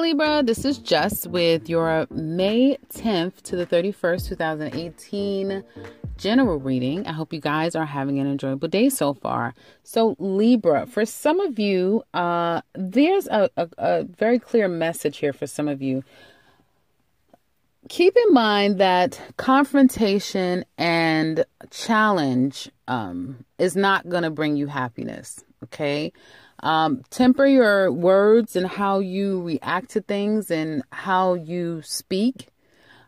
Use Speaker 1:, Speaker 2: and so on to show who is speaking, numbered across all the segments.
Speaker 1: Libra, this is Jess with your May 10th to the 31st, 2018 general reading. I hope you guys are having an enjoyable day so far. So Libra, for some of you, there's a very clear message here for some of you. Keep in mind that confrontation and challenge is not going to bring you happiness, okay? Temper your words and how you react to things and how you speak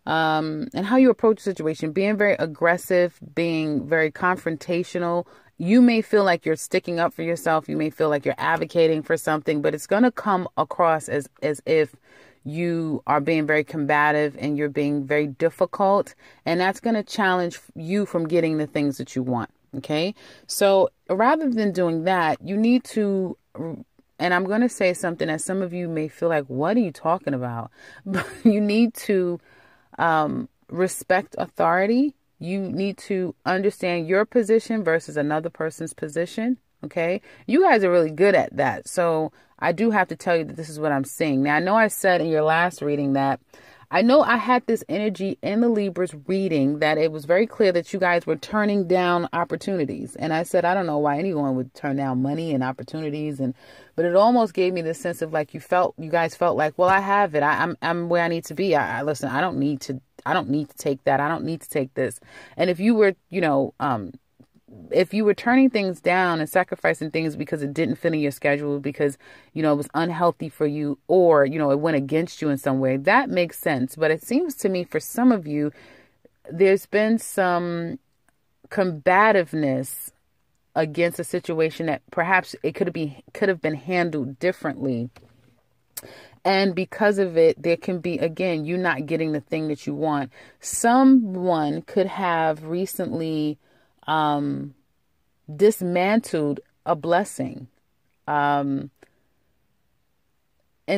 Speaker 1: and how you approach the situation. Being very aggressive, being very confrontational. You may feel like you're sticking up for yourself. You may feel like you're advocating for something, but it's going to come across as if you are being very combative and you're being very difficult. And that's going to challenge you from getting the things that you want. Okay, so rather than doing that, you need to, and I'm going to say something that some of you may feel like, what are you talking about? But you need to respect authority. You need to understand your position versus another person's position. Okay, you guys are really good at that. So I do have to tell you that this is what I'm seeing. Now, I know I said in your last reading that I know I had this energy in the Libra's reading that it was very clear that you guys were turning down opportunities. And I said, I don't know why anyone would turn down money and opportunities. But it almost gave me this sense of like you guys felt like, well, I have it. I'm where I need to be. Listen, I don't need to take that. I don't need to take this. And if you were, if you were turning things down and sacrificing things because it didn't fit in your schedule, because, it was unhealthy for you, or, it went against you in some way, that makes sense. But it seems to me for some of you, there's been some combativeness against a situation that perhaps it could have been handled differently. And because of it, there can be, again, you not getting the thing that you want. Someone could have recently dismantled a blessing. In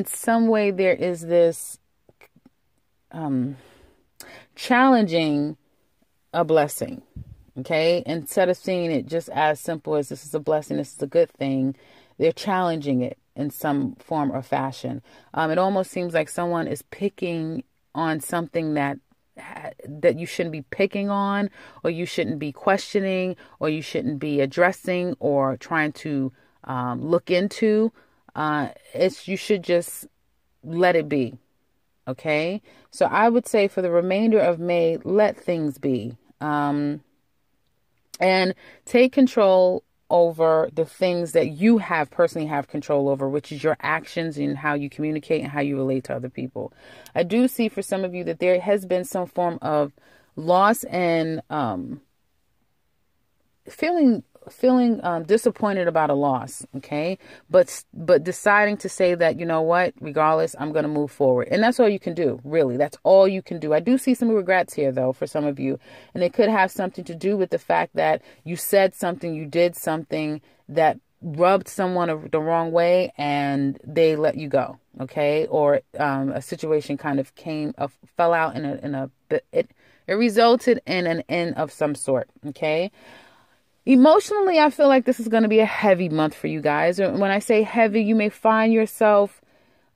Speaker 1: some way, there is this challenging a blessing. Okay, instead of seeing it just as simple as this is a blessing, this is a good thing, they're challenging it in some form or fashion. It almost seems like someone is picking on something that you shouldn't be picking on, or you shouldn't be questioning, or you shouldn't be addressing or trying to look into. You should just let it be. Okay. So I would say for the remainder of May, let things be, and take control over the things that you personally have control over, which is your actions and how you communicate and how you relate to other people. I do see for some of you that there has been some form of loss and feeling disappointed about a loss. Okay. But deciding to say that, you know what, regardless, I'm going to move forward. And that's all you can do. Really. That's all you can do. I do see some regrets here though, for some of you, and it could have something to do with the fact that you said something, you did something that rubbed someone the wrong way and they let you go. Okay. Or, a situation kind of fell out it resulted in an end of some sort. Okay. Emotionally, I feel like this is going to be a heavy month for you guys. When I say heavy, you may find yourself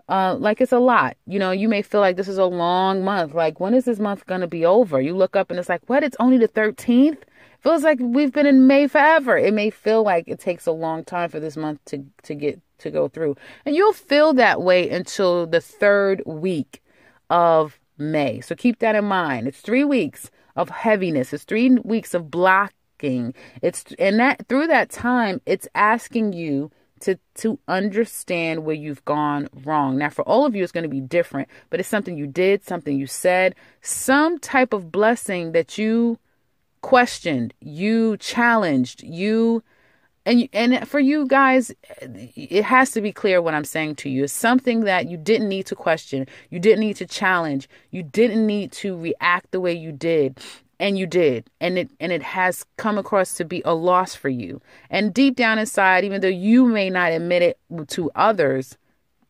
Speaker 1: like it's a lot. You may feel like this is a long month. Like, when is this month going to be over? You look up and it's like, what? It's only the 13th? Feels like we've been in May forever. It may feel like it takes a long time for this month to go through. And you'll feel that way until the third week of May. So keep that in mind. It's 3 weeks of heaviness. It's 3 weeks of blocking. Through that time, it's asking you to understand where you've gone wrong. Now, for all of you, it's going to be different, but it's something you did, something you said, some type of blessing that you questioned, you challenged, and for you guys, it has to be clear what I'm saying to you. It's something that you didn't need to question, you didn't need to challenge, you didn't need to react the way you did. And you did. And it has come across to be a loss for you. And deep down inside, even though you may not admit it to others,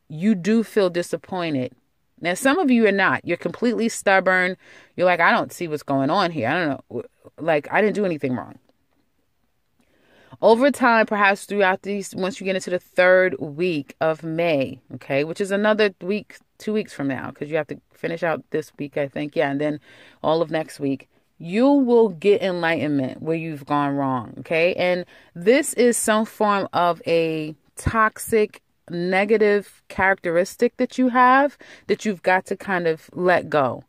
Speaker 1: you do feel disappointed. Now, some of you are not. You're completely stubborn. You're like, I don't see what's going on here. I don't know. Like, I didn't do anything wrong. Over time, perhaps throughout these, once you get into the third week of May, okay, which is another week, 2 weeks from now, because you have to finish out this week, I think. Yeah. And then all of next week, you will get enlightenment where you've gone wrong. Okay. And this is some form of a toxic, negative characteristic that you have that you've got to kind of let go.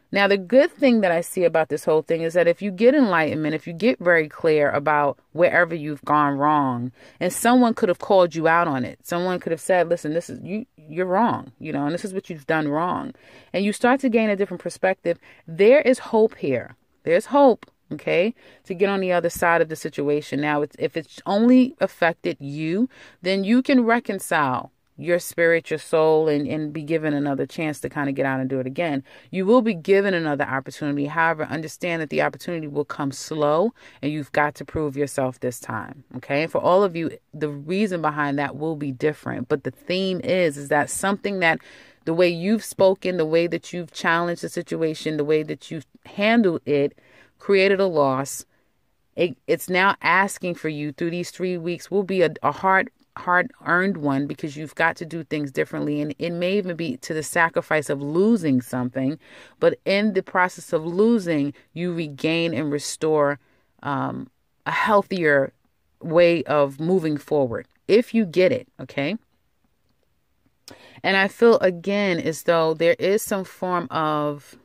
Speaker 1: Now, the good thing that I see about this whole thing is that if you get enlightenment, if you get very clear about wherever you've gone wrong, and someone could have called you out on it, someone could have said, listen, this is you're wrong, and this is what you've done wrong. And you start to gain a different perspective. There is hope here. There's hope, okay, to get on the other side of the situation. Now, if it's only affected you, then you can reconcile your spirit, your soul, and be given another chance to kind of get out and do it again. You will be given another opportunity. However, understand that the opportunity will come slow and you've got to prove yourself this time. Okay. And for all of you, the reason behind that will be different. But the theme is that something that the way you've spoken, the way that you've challenged the situation, the way that you've handled it, created a loss. It's now asking for you through these 3 weeks will be a hard-earned one, because you've got to do things differently. And it may even be to the sacrifice of losing something. But in the process of losing, you regain and restore a healthier way of moving forward, if you get it, okay? And I feel, again, as though there is some form of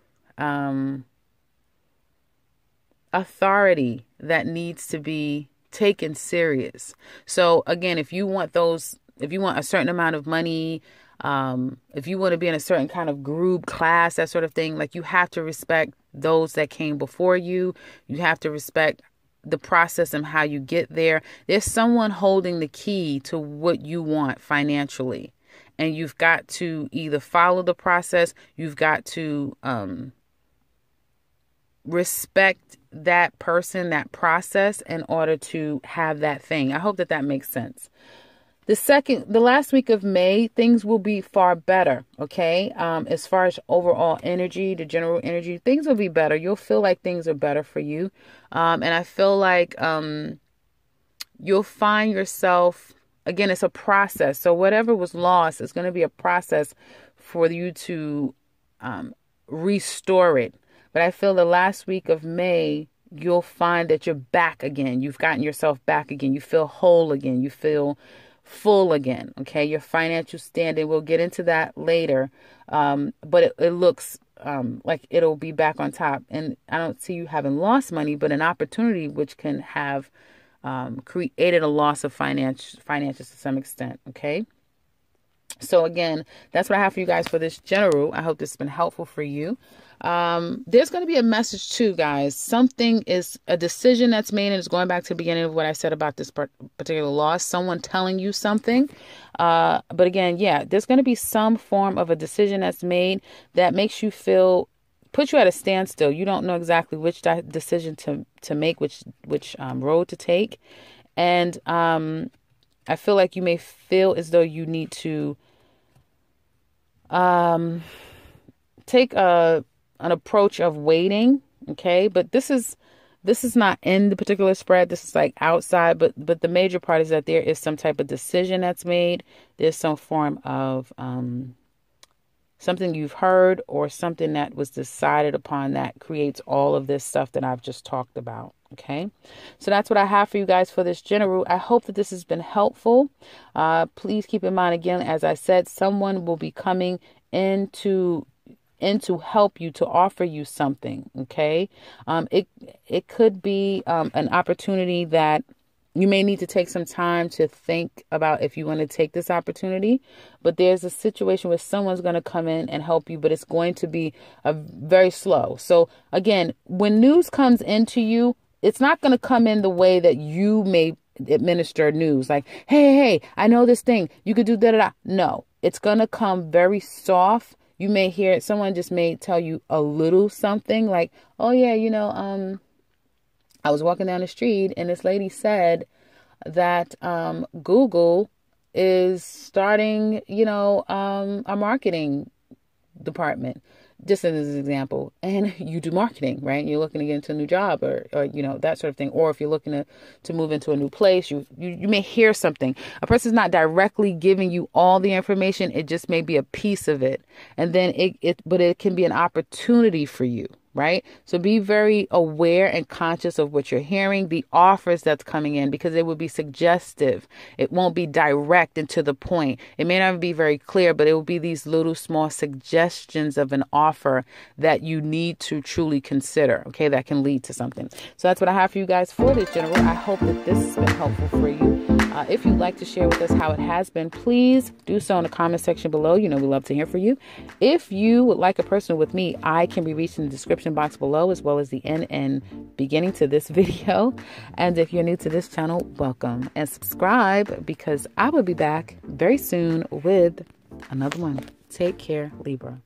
Speaker 1: authority that needs to be taken serious. So again, if you want a certain amount of money, if you want to be in a certain kind of group, class, that sort of thing, like, you have to respect those that came before you. You have to respect the process and how you get there. There's someone holding the key to what you want financially, and you've got to either follow the process. You've got to respect that person, that process, in order to have that thing. I hope that makes sense. The last week of May, things will be far better. Okay. As far as overall energy, the general energy, things will be better. You'll feel like things are better for you. And I feel like, you'll find yourself, again, it's a process. So whatever was lost is going to be a process for you to, restore it. But I feel the last week of May, you'll find that you're back again. You've gotten yourself back again. You feel whole again. You feel full again. Okay. Your financial standing, we'll get into that later. But it looks like it'll be back on top. And I don't see you having lost money, but an opportunity which can have created a loss of finances to some extent. Okay. So again, that's what I have for you guys for this general. I hope this has been helpful for you. There's going to be a message too, guys. Something is a decision that's made, and it's going back to the beginning of what I said about this particular loss. Someone telling you something. But again, yeah, there's going to be some form of a decision that's made that makes you put you at a standstill. You don't know exactly which decision to make, which road to take. And, I feel like you may feel as though you need to, take an approach of waiting. Okay. But this is not in the particular spread. This is like outside, but the major part is that there is some type of decision that's made. There's some form of, something you've heard or something that was decided upon that creates all of this stuff that I've just talked about. Okay. So that's what I have for you guys for this general. I hope that this has been helpful. Please keep in mind, again, as I said, someone will be coming in to help you, to offer you something. Okay. It could be an opportunity that you may need to take some time to think about if you want to take this opportunity. But there's a situation where someone's going to come in and help you, but it's going to be very slow. So again, when news comes into you, it's not going to come in the way that you may administer news. Like, hey, I know this thing. You could do da-da-da. No, it's going to come very soft. You may hear it. Someone just may tell you a little something like, oh yeah, I was walking down the street and this lady said that Google is starting, a marketing department. just as an example, and you do marketing, right? You're looking to get into a new job or that sort of thing. Or if you're looking to move into a new place, you may hear something. A person's not directly giving you all the information. It just may be a piece of it. And then but it can be an opportunity for you. Right? So be very aware and conscious of what you're hearing, the offers that's coming in, because it will be suggestive. It won't be direct and to the point. It may not be very clear, but it will be these little small suggestions of an offer that you need to truly consider. Okay, that can lead to something. So that's what I have for you guys for this general. I hope that this has been helpful for you. If you'd like to share with us how it has been, please do so in the comment section below. We love to hear from you. If you would like a personal with me, I can be reached in the description box below, as well as the end and beginning to this video. And if you're new to this channel, welcome and subscribe, because I will be back very soon with another one. Take care, Libra.